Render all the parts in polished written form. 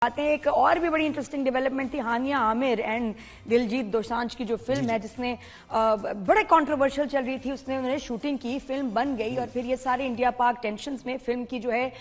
आते हैं एक और भी बड़ी इंटरेस्टिंग डेवलपमेंट थी हानिया आमिर एंड दिलजीत दोसांझ की जो फिल्म है जिसने बड़े कंट्रोवर्शियल चल रही थी, उन्होंने शूटिंग की, फिल्म बन गई और फिर ये सारे इंडिया पाक टेंशन्स में फिल्म की जो है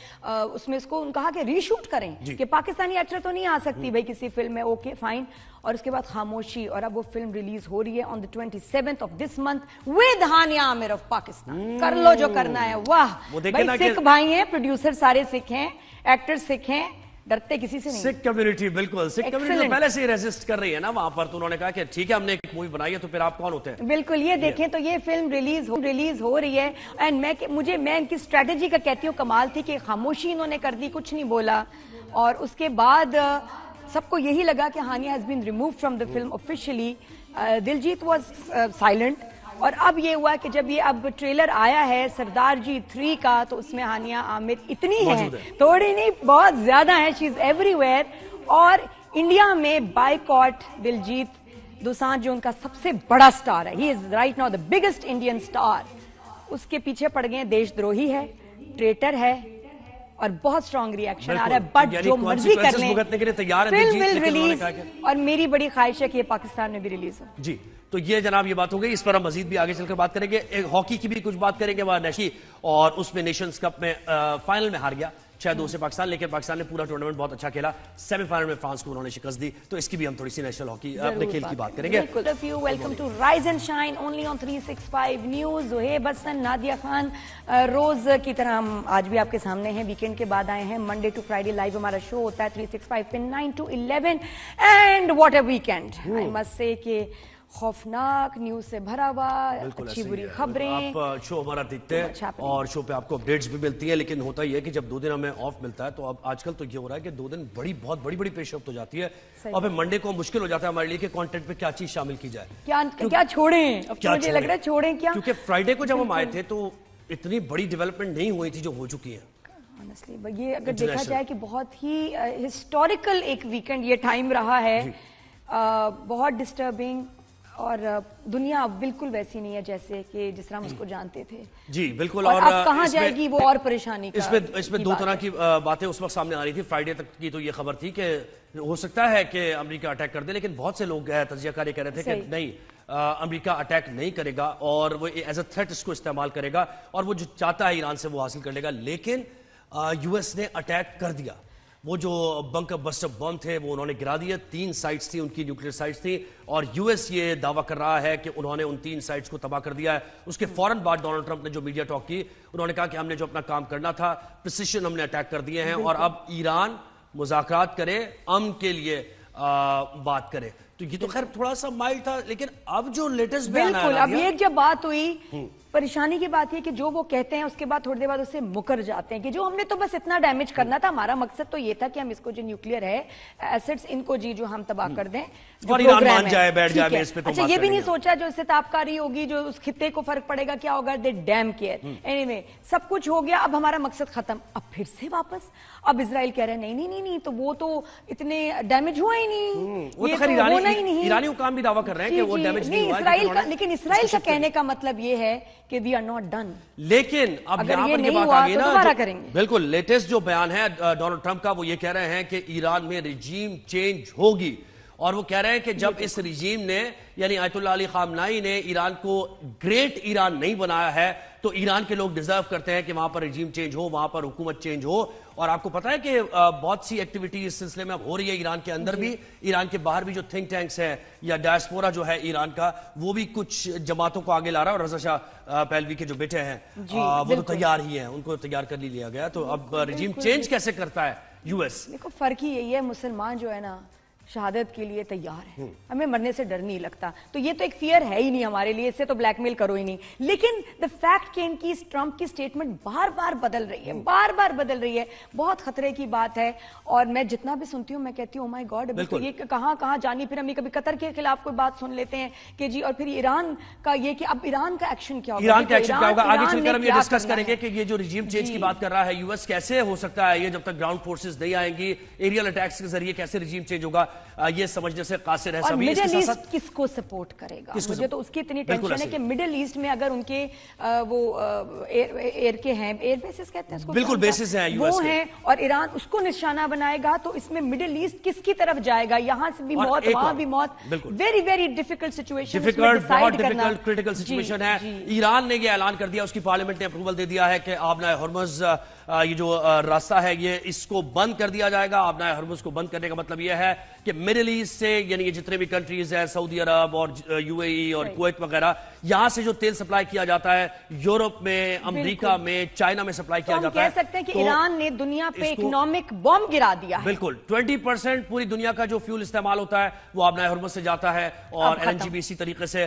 उसमें इसको कहा कि रीशूट करें कि पाकिस्तानी एक्टर तो नहीं आ सकती भाई किसी फिल्म में, ओके फाइन। और उसके बाद खामोशी, और अब वो फिल्म रिलीज हो रही है on the 27th of this month with Hania Aamir of Pakistan. कर लो जो करना है। वाह भाई, सिख भाई हैं, प्रोड्यूसर सारे सिख हैं, एक्टर सिख हैं, डरते किसी से नहीं। सिख कम्युनिटी, बिल्कुल सिख कम्युनिटी पहले से ही रेजिस्ट कर रही है ना वहां पर, तो उन्होंने कहा कि ठीक है हमने एक मूवी बनाई है तो फिर आप कौन होते हैं। बिल्कुल, ये देखें तो ये फिल्म रिलीज हो रही है एंड मैं इनकी स्ट्रेटेजी का कहती हूँ कमाल थी कि खामोशी इन्होंने कर दी, कुछ नहीं बोला, और उसके बाद सबको यही लगा कि Hania has been removed from the film officially. Diljit was silent, और अब ये हुआ कि जब ये अब ट्रेलर आया है सरदार जी 3 का तो उसमें हानिया आमिर इतनी है, थोड़ी नहीं बहुत ज्यादा है, शी इज एवरीवेयर। और इंडिया में बायकॉट दिलजीत दोसांझ जो उनका सबसे बड़ा स्टार है, he is right now the biggest Indian star, उसके पीछे पड़ गए, देशद्रोही है, ट्रेटर है, और बहुत स्ट्रॉन्ग रिएक्शन आ रहा है। बट जो मर्जी कर लें, फिल्म विल रिलीज, और मेरी बड़ी ख्वाहिश है कि ये पाकिस्तान में भी रिलीज हो। जी, तो ये जनाब ये बात हो गई, इस पर हम मजीद भी आगे चलकर बात करेंगे। एक हॉकी की भी कुछ बात करेंगे, वह नेशी और उसमें नेशंस कप में फाइनल में हार गया 6-2 से पाकिस्तान, लेकिन पाकिस्तान ने पूरा टूर्नामेंट बहुत अच्छा खेला, सेमीफाइनल में फ्रांस को उन्होंने शिकस्त दी। तो इसकी भी हम थोड़ी सी नेशनल हॉकी अपने खेल की बात करेंगे। Welcome to rise and shine only on 365 news. Zuhaib Hasan, Nadia Khan, रोज की तरह हम आज भी आपके सामने हैं, वीकेंड के बाद आए हैं। मंडे टू फ्राइडे लाइव हमारा शो होता है 365 पे 9 to 11 and what a weekend. I must say कि खौफनाक न्यूज से भरा हुआ, अच्छी बुरी खबरें। आप शो हमारा देखते हैं और शो पे आपको अपडेट्स भी मिलती हैं, लेकिन होता ही है कि जब 2 दिन हमें ऑफ मिलता है तो अब आजकल तो ये हो रहा है कि 2 दिन बहुत बड़ी पेशरफ्त हो जाती है, और फिर मंडे को मुश्किल हो जाता है हमारे लिए कि कंटेंट पे क्या चीज शामिल की जाए, क्या छोड़ें। अब तो मुझे लग रहा है छोड़ें क्या, क्योंकि फ्राइडे को जब हम आए थे तो इतनी बड़ी डेवलपमेंट नहीं हुई थी जो हो चुकी है। ऑनेस्टली ये अगर देखा जाए कि बहुत ही हिस्टोरिकल एक वीकेंड ये टाइम रहा है, बहुत डिस्टर्बिंग, और दुनिया बिल्कुल वैसी नहीं है जैसे कि जिस तरह हम उसको जानते थे। जी बिल्कुल, और अब कहाँ जाएगी वो और परेशानी का इसमें 2 तरह की बातें उस वक्त सामने आ रही थी। फ्राइडे तक की तो ये खबर थी कि हो सकता है कि अमेरिका अटैक कर दे, लेकिन बहुत से लोग तज्जियाकारी कह रहे थे कि नहीं, अमेरिका अटैक नहीं करेगा और वो एज अ थ्रेट इसको इस्तेमाल करेगा, और वो जो चाहता है ईरान से वो हासिल कर लेगा। लेकिन यूएस ने अटैक कर दिया, वो जो बंकर बस्टर बम थे वो उन्होंने गिरा दिए। 3 साइट्स थी उनकी, न्यूक्लियर साइट्स थी, और यूएस ये दावा कर रहा है कि उन्होंने उन 3 साइट्स को तबाह कर दिया है। उसके फौरन बाद डोनाल्ड ट्रंप ने जो मीडिया टॉक की, उन्होंने कहा कि हमने जो अपना काम करना था, प्रिसिशन हमने अटैक कर दिए हैं, और अब ईरान मुज़ाकरात करे, अमन के लिए बात करे। तो ये तो खैर थोड़ा सा माइल्ड था, लेकिन अब जो लेटेस्ट बिल्कुल, अब ये जब बात हुई, परेशानी की बात है कि जो वो कहते हैं उसके बाद थोड़ी देर बाद उससे मुकर जाते हैं कि जो हमने तो बस इतना डैमेज करना था, हमारा मकसद तो ये था कि हम इसको जो न्यूक्लियर है एसेट्स इनको जो हम तबाह कर दें, और ईरान मान जाए, बैठ जाए इस पे। अच्छा, ये भी नहीं सोचा जो इससे ताबकारी होगी, जो उस खित्ते को फर्क पड़ेगा, क्या होगा, दे डैम केयर। एनीवे, सब कुछ हो गया, अब हमारा मकसद खत्म। अब फिर से वापस अब इजराइल कह रहे हैं नहीं, तो वो तो इतने डैमेज हुआ ही नहीं, ये तो होना ही नहीं। ईरानी हुकाम भी दावा कर रहे हैं कि वो डैमेज नहीं हुआ, लेकिन इजराइल का कहने का मतलब ये है कि वी आर नॉट डन। लेकिन अब अगर ये नहीं हुआ तो दोबारा करेंगे। बिल्कुल, लेटेस्ट जो बयान है डोनाल्ड ट्रंप का, वो ये कह रहे हैं कि ईरान में रिजीम चेंज होगी, और वो कह रहे हैं कि जब इस रिजीम ने यानी आयतुल्लाह अली खामनाई ने ईरान को ग्रेट ईरान नहीं बनाया है, तो ईरान के लोग डिजर्व करते हैं कि वहां पर रिजीम चेंज हो, वहां पर हुकूमत चेंज हो। और आपको पता है कि बहुत सी एक्टिविटी इस सिलसिले में अब हो रही है ईरान के अंदर भी, ईरान के बाहर भी जो थिंक टैंक्स है या डायस्पोरा जो है ईरान का, वो भी कुछ जमातों को आगे ला रहा है, और रज़ा शाह पहलवी के जो बेटे हैं वो तो तैयार ही हैं, उनको तैयार कर लिया गया। तो अब रिजीम चेंज कैसे करता है यूएस? देखो, फर्क ही यही है, मुसलमान जो है ना शहादत के लिए तैयार है, हमें मरने से डर नहीं लगता, तो ये तो एक फियर है ही नहीं हमारे लिए, इससे तो ब्लैकमेल करो ही नहीं। लेकिन द फैक्ट कि इनकी ट्रंप की स्टेटमेंट बार बार बदल रही है, बहुत खतरे की बात है। और मैं जितना भी सुनती हूँ मैं कहती हूँ माय गॉड, अभी तो ये कहाँ जानी, फिर हम कभी कतर के खिलाफ कोई बात सुन लेते हैं कि जी, और फिर ईरान का ये कि अब ईरान का एक्शन क्या होगा, ईरान का एक्शन क्या होगा, आगे चलकर हम ये डिस्कस करेंगे कि ये जो रिजीम चेंज की बात कर रहा है यूएस, कैसे हो सकता है ये जब तक ग्राउंड फोर्सेस नहीं आएंगी, एरियल अटैक्स के जरिए कैसे रिजीम चेंज होगा। اور समझने से कासिर है सभी। मिडिल ईस्ट किसको सपोर्ट करेगा? मुझे तो उसकी इतनी टेंशन है कि मिडिल ईस्ट में अगर उनके वो एयर के हैं, एयर बेसिस कहते हैं उसको, बिल्कुल बेसिस हैं वो हैं, और ईरान उसको निशाना बनाएगा, तो इसमें मिडिल ईस्ट किसकी तरफ जाएगा? यहाँ से भी मौत, वहां भी मौत, वेरी वेरी डिफिकल्ट सिचुएशन, बहुत डिफिकल्ट क्रिटिकल सिचुएशन है। ईरान ने यह ऐलान कर दिया, उसकी पार्लियामेंट ने अप्रूवल दे दिया है कि आबनाए हर्मुज ये जो रास्ता है ये इसको बंद कर दिया जाएगा। आबनाए हर्मुज को बंद करने का मतलब ये है कि मिडिल ईस्ट से, यानी ये जितने भी कंट्रीज है, सऊदी अरब और यूएई और कुवैत वगैरह, यहां से जो तेल सप्लाई किया जाता है यूरोप में, अमेरिका में, चाइना में सप्लाई किया जाता है। कह सकते हैं कि ईरान ने दुनिया पे इकोनॉमिक बॉम्ब गिरा दिया है। बिल्कुल 20% पूरी दुनिया का जो फ्यूल इस्तेमाल होता है वो आबनाए हर्मुज से जाता है, और एलएनजी भी इसी तरीके से।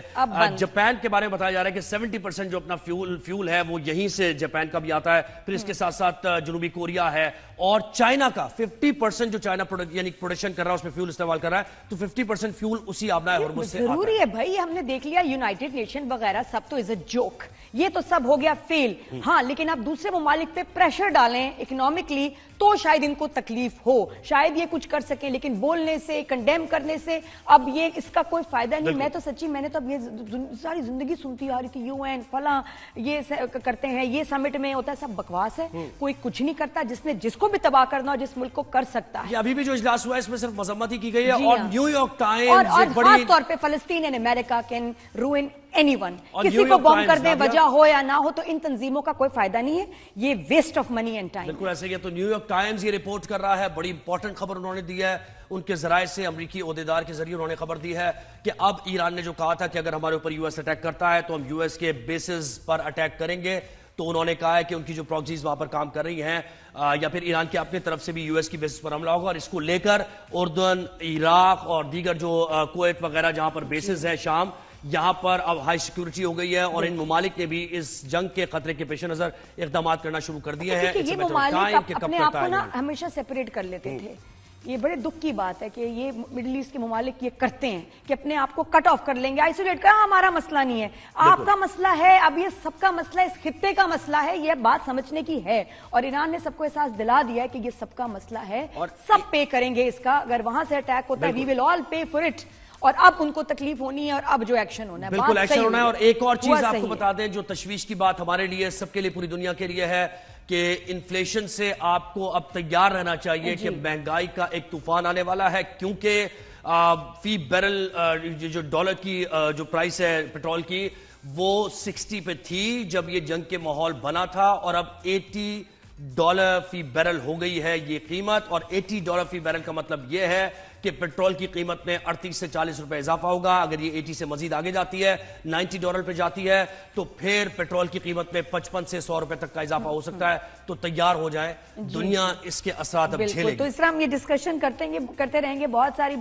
जापान के बारे में बताया जा रहा है कि 70% जो अपना फ्यूल है वो यहीं से जापान का भी आता है। फिर इसके साथ साथ जनूबी कोरिया है, और चाइना का 50% जो चाइना यानी प्रोडक्शन कर रहा है उसमें फ्यूल इस्तेमाल कर रहा है, तो 50% फ्यूल उसी आबनाए हर्मुज से जरूरी है भाई। हमने देख लिया यूनाइटेड नेशन वगैरह सब तो इज अ जोक, ये तो सब हो गया फेल। हाँ, लेकिन आप दूसरे ममालिक पे प्रेशर डालें इकोनॉमिकली तो शायद इनको तकलीफ हो, शायद ये कुछ कर सकें, लेकिन बोलने से, कंडेम करने से अब ये इसका कोई फायदा नहीं। मैं तो सच्ची, मैंने तो अब ये सारी जिंदगी सुनती आ रही थी, यूएन फला ये करते हैं, ये समिट में होता है, सब बकवास है, कोई कुछ नहीं करता। जिसने जिसको भी तबाह करना हो, जिस मुल्क को कर सकता है। अभी भी जो इजलास हुआ है इसमें सिर्फ मजम्मत ही की गई है, और न्यूयॉर्क टाइम्स और खास तौर पे फलस्तीन and America can ruin anyone, किसी को बॉम्ब कर दें, वजह हो या ना हो, तो इन तंजीमों का कोई फायदा नहीं है, ये waste of money and time. बिल्कुल ऐसे ही है। तो न्यूयॉर्क टाइम्स ये रिपोर्ट कर रहा है, बड़ी इंपॉर्टेंट खबर उन्होंने दी है, उनके जराये से अमरीकी ओहदेदार के जरिए उन्होंने खबर दी है कि अब ईरान ने जो कहा था कि अगर हमारे ऊपर यूएस अटैक करता है तो हम यूएस के बेसिस पर अटैक करेंगे, तो उन्होंने कहा है कि उनकी जो प्रॉक्सीज वहां पर काम कर रही हैं, या फिर ईरान के अपनी तरफ से भी यूएस की बेसिस पर हमला होगा, और इसको लेकर उर्दन, इराक और दीगर जो कुवैत वगैरह जहां पर बेसिस है, शाम, यहां पर अब हाई सिक्योरिटी हो गई है, और इन ममालिक ने भी इस जंग के खतरे के पेश नजर इकदाम करना शुरू कर दिए हैं। ये ममालिक अपने आप को ना हमेशा सेपरेट कर लेते थे। ये बड़े दुख की बात है कि ये मिडिल ईस्ट के ममालिक ये करते हैं कि अपने आप को कट ऑफ कर लेंगे, आइसोलेट कर, हमारा मसला नहीं है, आपका मसला है। अब ये सबका मसला, इस खित्ते का मसला है, ये बात समझने की है, और ईरान ने सबको एहसास दिला दिया है कि ये सबका मसला है, और सब पे करेंगे इसका। अगर वहां से अटैक होता है, वी विल ऑल पे फॉर इट, और अब उनको तकलीफ होनी है, और अब जो एक्शन होना है, बिल्कुल एक्शन होना है। और एक और चीज आपको बता दें जो तशवीश की बात हमारे लिए, सबके लिए, पूरी दुनिया के लिए है कि इन्फ्लेशन से आपको अब तैयार रहना चाहिए कि महंगाई का एक तूफान आने वाला है, क्योंकि फी बैरल जो डॉलर की जो प्राइस है पेट्रोल की, वो 60 पे थी जब ये जंग के माहौल बना था, और अब $80 फी बैरल हो गई है ये कीमत। और $80 फी बैरल का मतलब ये है कि पेट्रोल की कीमत में 38 से 40 रुपए इजाफा होगा। अगर ये 80 से मजीद आगे जाती है, $90 पे जाती है, तो फिर पेट्रोल की कीमत में 55 से 100 रुपए तक का इजाफा हो सकता है। तो तैयार हो जाए, दुनिया इसके असरात अब झेलेगी। तो इस तरह हम ये डिस्कशन करते रहेंगे, बहुत सारी